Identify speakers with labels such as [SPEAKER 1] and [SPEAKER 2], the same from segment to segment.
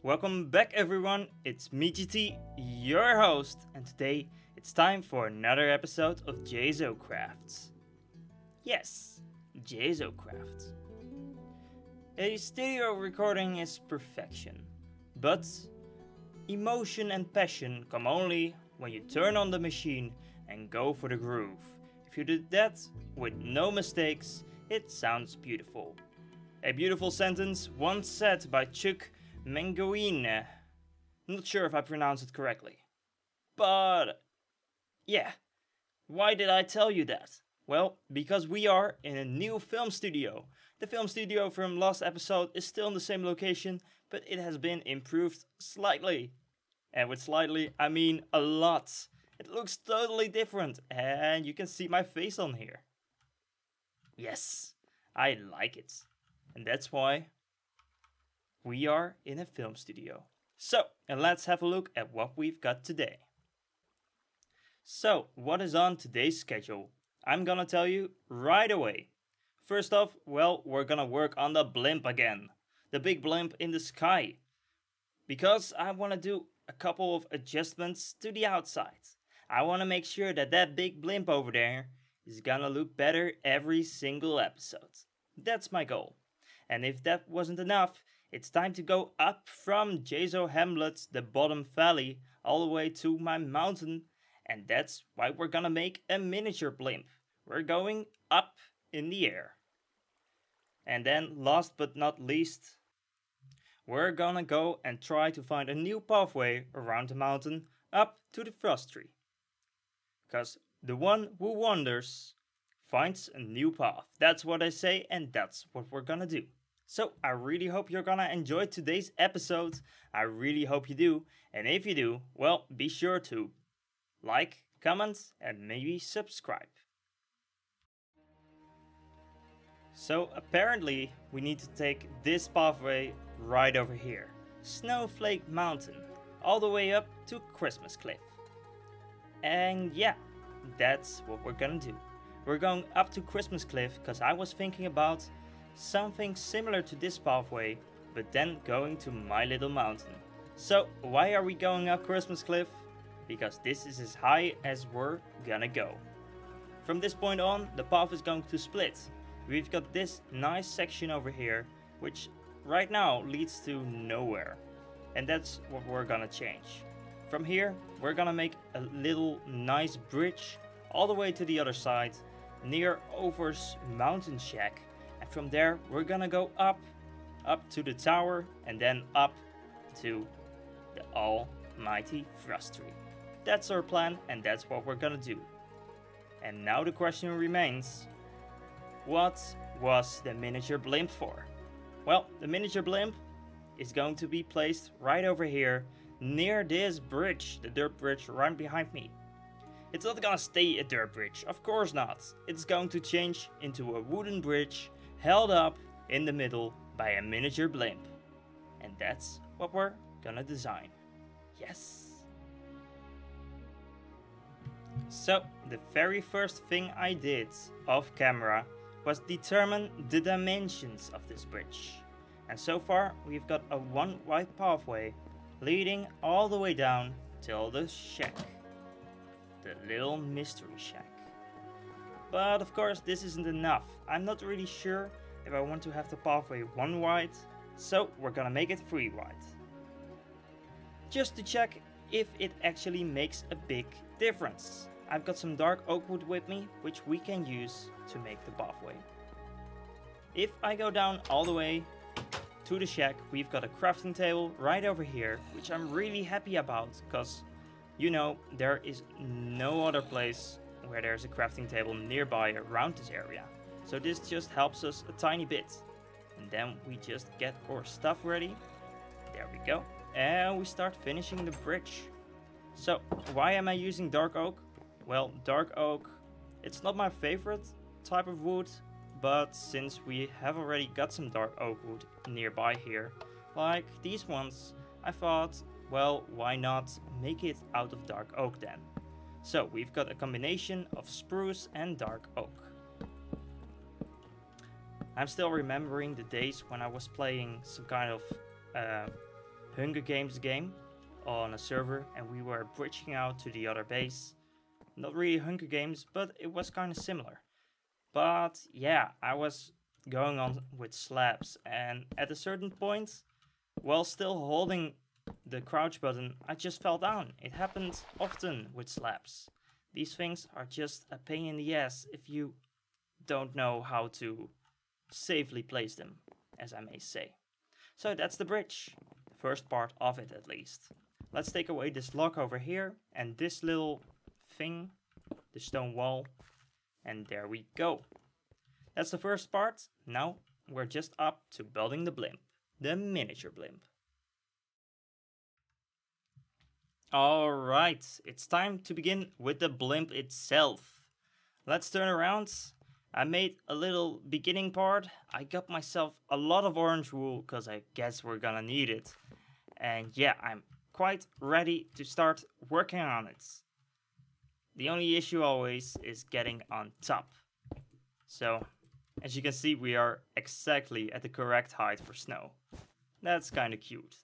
[SPEAKER 1] Welcome back everyone, it's me GT, your host, and today it's time for another episode of Jsocraft. Yes, Jsocraft. A studio recording is perfection, but emotion and passion come only when you turn on the machine and go for the groove. If you did that with no mistakes, it sounds beautiful. A beautiful sentence once said by Mangoine. Not sure if I pronounced it correctly. But yeah, why did I tell you that? Well, because we are in a new film studio. The film studio from last episode is still in the same location, but it has been improved slightly. And with slightly, I mean a lot. It looks totally different, and you can see my face on here. Yes, I like it. And that's why we are in a film studio. So, and let's have a look at what we've got today. So, what is on today's schedule? I'm gonna tell you right away. First off, well, we're gonna work on the blimp again. The big blimp in the sky. Because I wanna do a couple of adjustments to the outside. I wanna make sure that that big blimp over there is gonna look better every single episode. That's my goal. And if that wasn't enough, it's time to go up from Jezo Hamlet, the bottom valley, all the way to my mountain. And that's why we're gonna make a miniature blimp. We're going up in the air. And then last but not least, we're gonna go and try to find a new pathway around the mountain up to the frost tree. Cause the one who wanders finds a new path. That's what I say, and that's what we're gonna do. So I really hope you're gonna enjoy today's episode. I really hope you do. And if you do, well, be sure to like, comment, and maybe subscribe. So apparently we need to take this pathway right over here. Snowflake Mountain, all the way up to Christmas Cliff. And yeah, that's what we're gonna do. We're going up to Christmas Cliff because I was thinking about something similar to this pathway, but then going to my little mountain. So why are we going up Christmas Cliff? Because this is as high as we're gonna go. From this point on, the path is going to split. We've got this nice section over here, which right now leads to nowhere. And that's what we're gonna change. From here, we're gonna make a little nice bridge all the way to the other side, near Over's mountain shack. And from there, we're gonna go up to the tower, and then up to the almighty frost tree. That's our plan, and that's what we're gonna do. And now the question remains, what was the miniature blimp for? Well, the miniature blimp is going to be placed right over here, near this bridge, the dirt bridge right behind me. It's not gonna stay a dirt bridge, of course not. It's going to change into a wooden bridge held up in the middle by a miniature blimp. And that's what we're gonna design. Yes! So, the very first thing I did off camera was determine the dimensions of this bridge. And so far, we've got a one wide pathway leading all the way down till the shack. The little mystery shack. But of course this isn't enough. I'm not really sure if I want to have the pathway one wide, so we're gonna make it 3 wide. Just to check if it actually makes a big difference. I've got some dark oak wood with me, which we can use to make the pathway. If I go down all the way to the shack, we've got a crafting table right over here, which I'm really happy about, because you know, there is no other place where there's a crafting table nearby around this area. So this just helps us a tiny bit. And then we just get our stuff ready. There we go. And we start finishing the bridge. So why am I using dark oak? Well, dark oak, it's not my favorite type of wood, but since we have already got some dark oak wood nearby here, like these ones, I thought, well, why not make it out of dark oak then? So we've got a combination of spruce and dark oak. I'm still remembering the days when I was playing some kind of Hunger Games game on a server and we were bridging out to the other base. Not really Hunger Games, but it was kind of similar. But yeah, I was going on with slabs, and at a certain point, while still holding the crouch button, I just fell down. It happens often with slabs. These things are just a pain in the ass if you don't know how to safely place them, as I may say. So that's the bridge, the first part of it at least. Let's take away this lock over here and this little thing, the stone wall, and there we go. That's the first part. Now we're just up to building the blimp, the miniature blimp. Alright, it's time to begin with the blimp itself. Let's turn around. I made a little beginning part. I got myself a lot of orange wool because I guess we're gonna need it. And yeah, I'm quite ready to start working on it. The only issue always is getting on top. So, as you can see, we are exactly at the correct height for snow. That's kinda cute.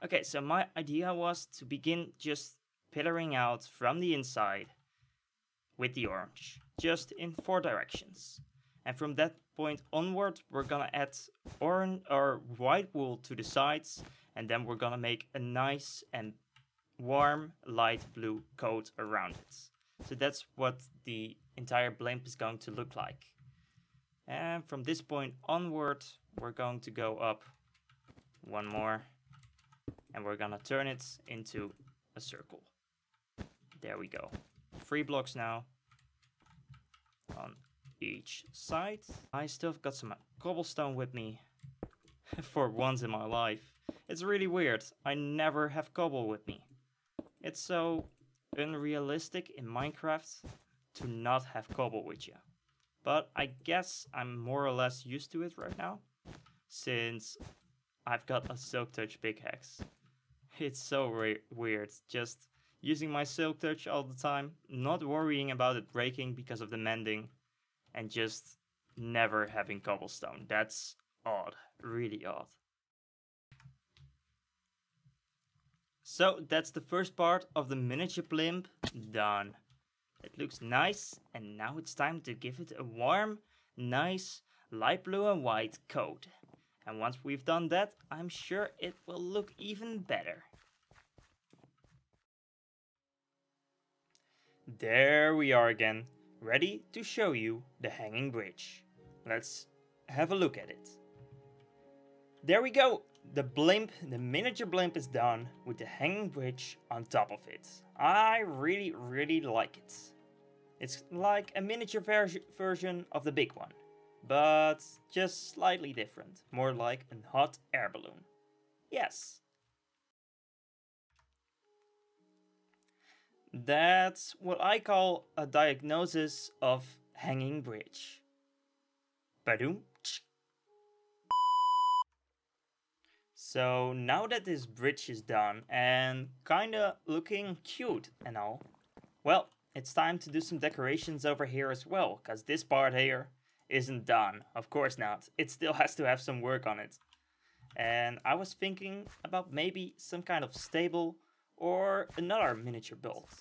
[SPEAKER 1] Okay, so my idea was to begin just pillaring out from the inside with the orange, just in 4 directions. And from that point onward, we're gonna add orange or white wool to the sides, and then we're gonna make a nice and warm light blue coat around it. So that's what the entire blimp is going to look like. And from this point onward, we're going to go up one more. And we're gonna turn it into a circle. There we go. 3 blocks now on each side. I still have got some cobblestone with me for once in my life. It's really weird. I never have cobble with me. It's so unrealistic in Minecraft to not have cobble with you. But I guess I'm more or less used to it right now, since I've got a silk touch pickaxe. It's so weird, just using my silk touch all the time, not worrying about it breaking because of the mending, and just never having cobblestone. That's odd, really odd. So that's the first part of the miniature blimp done. It looks nice, and now it's time to give it a warm, nice, light blue and white coat. And once we've done that, I'm sure it will look even better. There we are again, ready to show you the hanging bridge. Let's have a look at it. There we go! The blimp, the miniature blimp is done with the hanging bridge on top of it. I really like it. It's like a miniature version of the big one, but just slightly different, more like a hot air balloon. Yes. That's what I call a diagnosis of hanging bridge. Badoom. So now that this bridge is done and kinda looking cute and all, well, it's time to do some decorations over here as well, because this part here isn't done. Of course not. It still has to have some work on it. And I was thinking about maybe some kind of stable or another miniature build.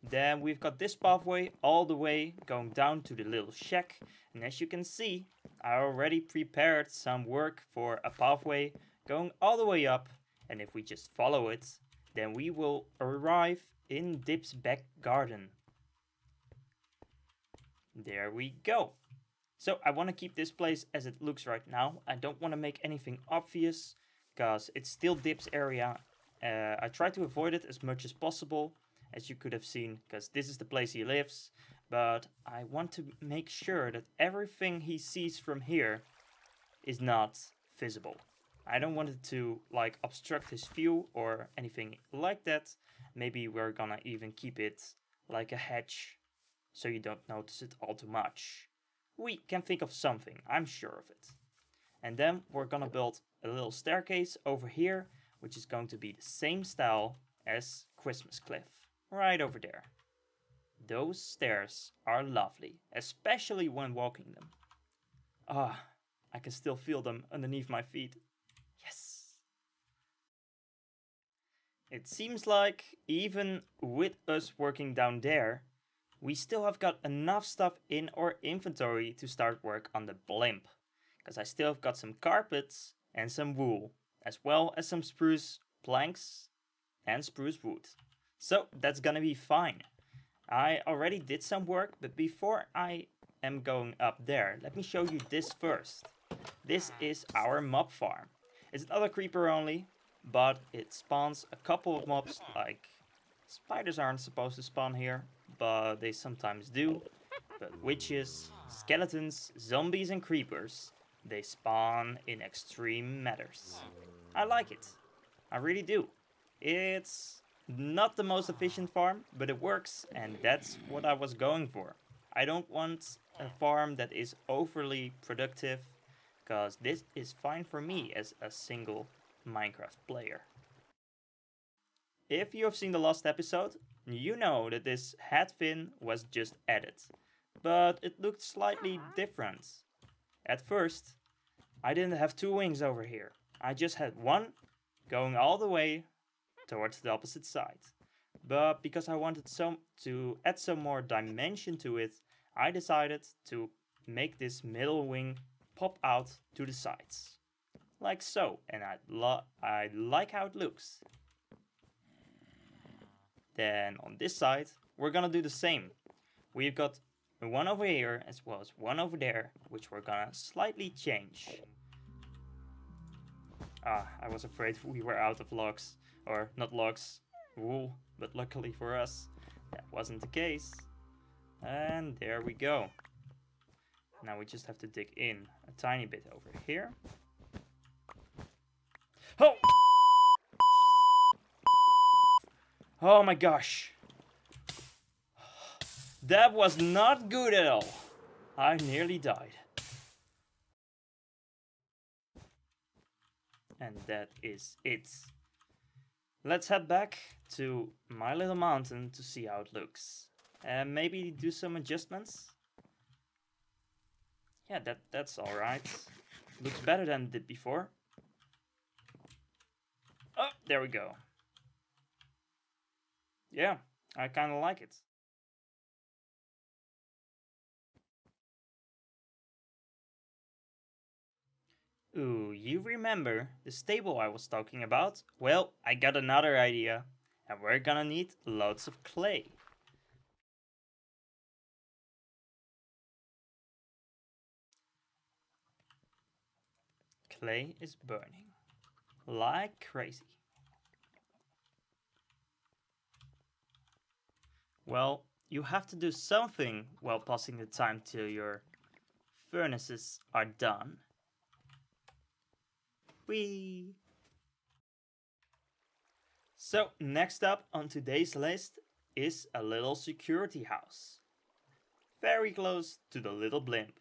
[SPEAKER 1] Then we've got this pathway all the way going down to the little shack. And as you can see, I already prepared some work for a pathway going all the way up. And if we just follow it, then we will arrive in Dip's back garden. There we go. So I want to keep this place as it looks right now. I don't want to make anything obvious, because it's still Dip's area. I try to avoid it as much as possible, as you could have seen, because this is the place he lives. But I want to make sure that everything he sees from here is not visible. I don't want it to like obstruct his view or anything like that. Maybe we're gonna even keep it like a hedge, so you don't notice it all too much. We can think of something, I'm sure of it. And then we're gonna build a little staircase over here, which is going to be the same style as Christmas Cliff, right over there. Those stairs are lovely, especially when walking them. Ah, I can still feel them underneath my feet. Yes! It seems like even with us working down there, we still have got enough stuff in our inventory to start work on the blimp. Because I still have got some carpets and some wool, as well as some spruce planks and spruce wood. So that's gonna be fine. I already did some work, but before I am going up there, let me show you this first. This is our mob farm. It's another creeper only, but it spawns a couple of mobs. Like spiders aren't supposed to spawn here, but they sometimes do. But witches, skeletons, zombies and creepers, they spawn in extreme matters. I like it. I really do. It's not the most efficient farm, but it works, and that's what I was going for. I don't want a farm that is overly productive, because this is fine for me as a single Minecraft player. If you have seen the last episode, you know that this head fin was just added, but it looked slightly different. At first, I didn't have two wings over here. I just had one going all the way towards the opposite side. But because I wanted to add some more dimension to it, I decided to make this middle wing pop out to the sides. Like so, and I like how it looks. Then on this side, we're gonna do the same. We've got one over here as well as one over there, which we're gonna slightly change. I was afraid we were out of logs. Or not logs, wool, but luckily for us, that wasn't the case. And there we go. Now we just have to dig in a tiny bit over here. Oh! Oh my gosh. That was not good at all. I nearly died. And that is it. Let's head back to my little mountain to see how it looks. And maybe do some adjustments. Yeah, that's alright. Looks better than it did before. Oh, there we go. Yeah, I kinda like it. Ooh, you remember the stable I was talking about? Well, I got another idea. And we're gonna need loads of clay. Clay is burning. Like crazy. Well, you have to do something while passing the time till your furnaces are done. Whee! So, next up on today's list is a little security house. Very close to the little blimp.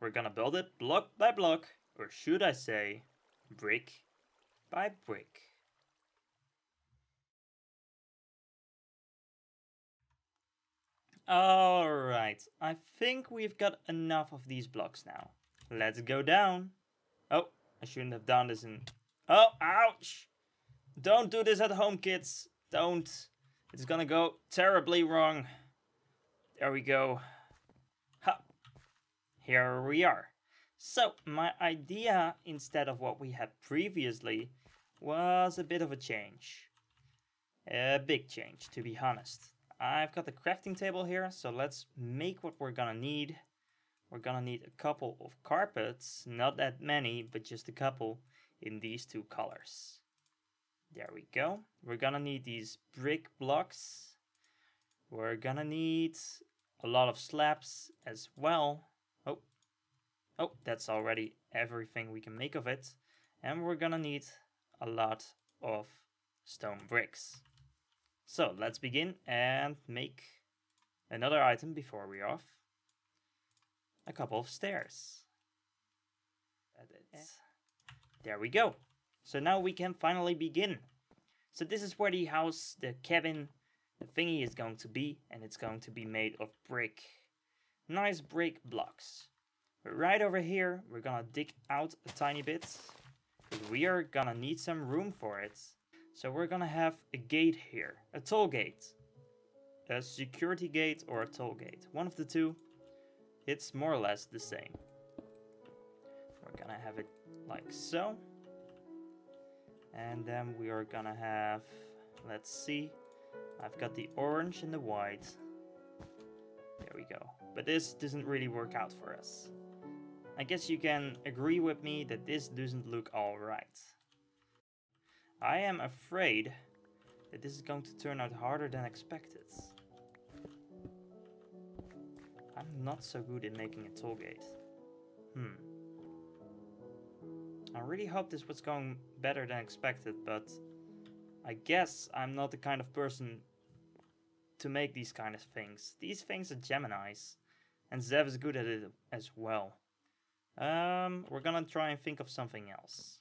[SPEAKER 1] We're gonna build it block by block, or should I say, brick by brick. Alright, I think we've got enough of these blocks now. Let's go down. Oh, I shouldn't have done this in... Oh, ouch! Don't do this at home, kids. Don't. It's gonna go terribly wrong. There we go. Ha! Here we are. So, my idea, instead of what we had previously, was a bit of a change. A big change, to be honest. I've got the crafting table here, so let's make what we're gonna need. We're gonna need a couple of carpets, not that many, but just a couple in these two colors. There we go. We're gonna need these brick blocks. We're gonna need a lot of slabs as well. Oh, that's already everything we can make of it. And we're gonna need a lot of stone bricks. So let's begin and make another item before we're off. A couple of stairs. There we go. So now we can finally begin. So this is where the house, the cabin, the thingy is going to be, and it's going to be made of brick. Nice brick blocks. But right over here, we're gonna dig out a tiny bit. We are gonna need some room for it. So we're gonna have a gate here, a toll gate. A security gate or a toll gate. One of the two. It's more or less the same. We're gonna have it like so. And then we are gonna have, let's see, I've got the orange and the white. There we go. But this doesn't really work out for us. I guess you can agree with me that this doesn't look alright. I am afraid that this is going to turn out harder than expected. I'm not so good at making a toll gate. I really hope this was going better than expected, but I guess I'm not the kind of person to make these kind of things. These things are Geminis, and Zev is good at it as well. We're gonna try and think of something else.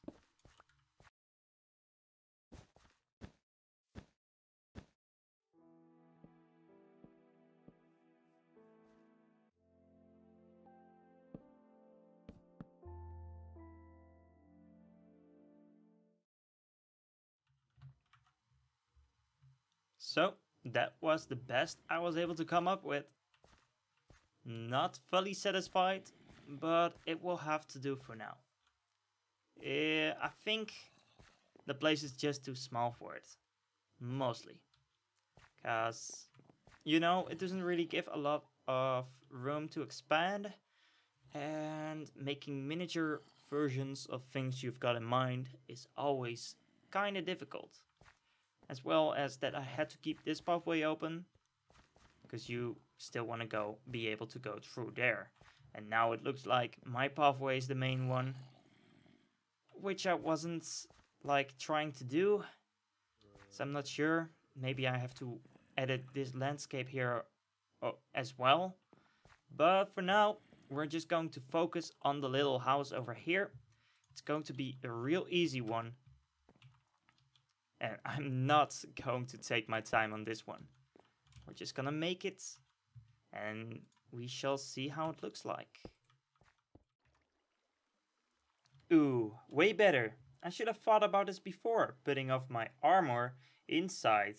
[SPEAKER 1] So, that was the best I was able to come up with. Not fully satisfied, but it will have to do for now. I think the place is just too small for it. Mostly. Because, you know, it doesn't really give a lot of room to expand. And making miniature versions of things you've got in mind is always kinda difficult. As well as that I had to keep this pathway open, because you still want to be able to go through there. And now it looks like my pathway is the main one, which I wasn't like trying to do. So I'm not sure. Maybe I have to edit this landscape here as well. But for now, we're just going to focus on the little house over here. It's going to be a real easy one. And I'm not going to take my time on this one. We're just gonna make it. And we shall see how it looks like. Ooh, way better. I should have thought about this before, putting off my armor inside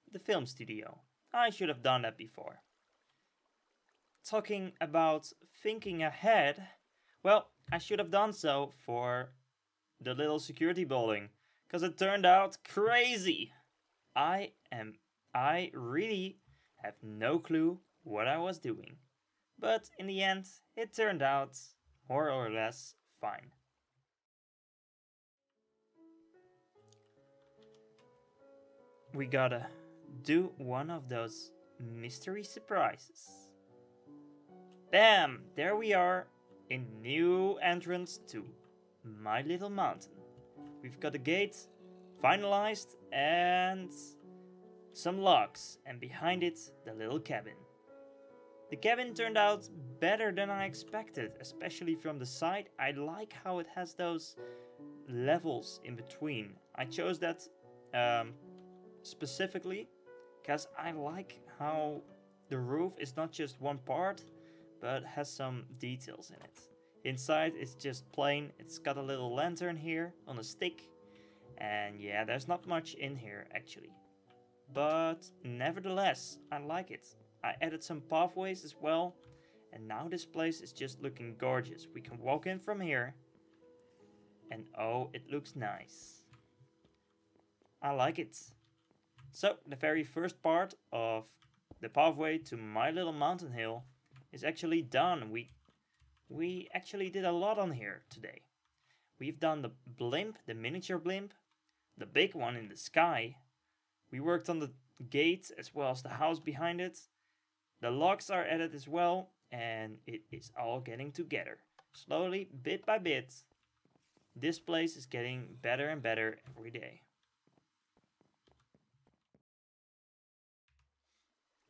[SPEAKER 1] the film studio. I should have done that before. Talking about thinking ahead, well, I should have done so for the little security building. Because it turned out crazy. I really have no clue what I was doing. But in the end, it turned out more or less fine. We gotta do one of those mystery surprises. Bam! There we are, in new entrance to my little mountain. We've got the gate finalized and some logs, and behind it the little cabin. The cabin turned out better than I expected, especially from the side. I like how it has those levels in between. I chose that specifically because I like how the roof is not just one part, but has some details in it. Inside it's just plain. It's got a little lantern here on a stick. And yeah, there's not much in here actually. But nevertheless, I like it. I added some pathways as well. And now this place is just looking gorgeous. We can walk in from here. And oh, it looks nice. I like it. So, the very first part of the pathway to my little mountain hill is actually done. We actually did a lot on here today. We've done the blimp, the miniature blimp, the big one in the sky. We worked on the gate as well as the house behind it. The logs are added as well, and it is all getting together. Slowly, bit by bit, this place is getting better and better every day.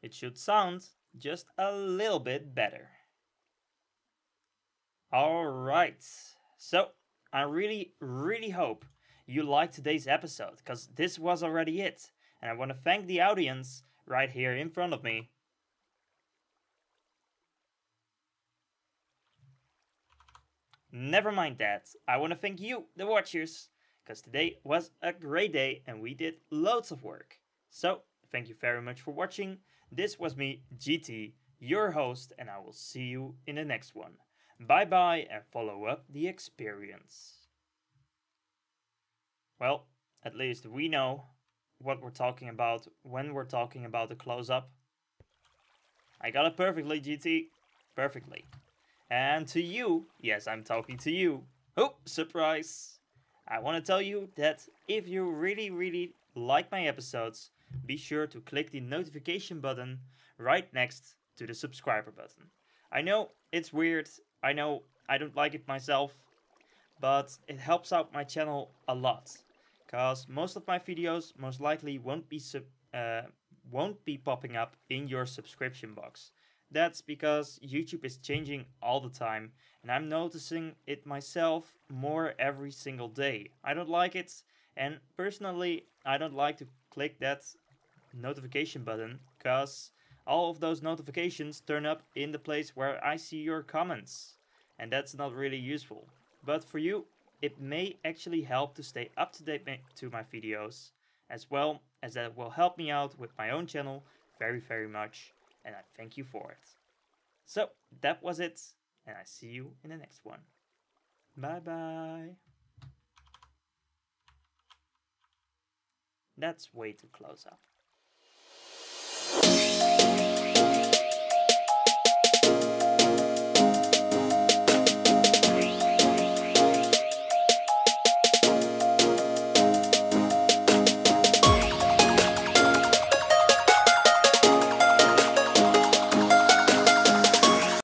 [SPEAKER 1] It should sound just a little bit better. Alright, so I really hope you liked today's episode, because this was already it. And I want to thank the audience right here in front of me. never mind that. I want to thank you, the watchers, because today was a great day and we did loads of work. So, thank you very much for watching. This was me, GT, your host, and I will see you in the next one. Bye bye and follow up the experience. Well, at least we know what we're talking about when we're talking about the close-up. I got it perfectly, GT. Perfectly. And to you, yes, I'm talking to you. Oh, surprise! I want to tell you that if you really like my episodes, be sure to click the notification button right next to the subscriber button. I know it's weird, I know I don't like it myself, but it helps out my channel a lot. Cause most of my videos most likely won't be popping up in your subscription box. That's because YouTube is changing all the time, and I'm noticing it myself more every single day. I don't like it, and personally, I don't like to click that notification button, cause all of those notifications turn up in the place where I see your comments, and that's not really useful. But for you, it may actually help to stay up to date to my videos, as well as that will help me out with my own channel very much, and I thank you for it. So, that was it, and I see you in the next one. Bye bye. That's way too close up.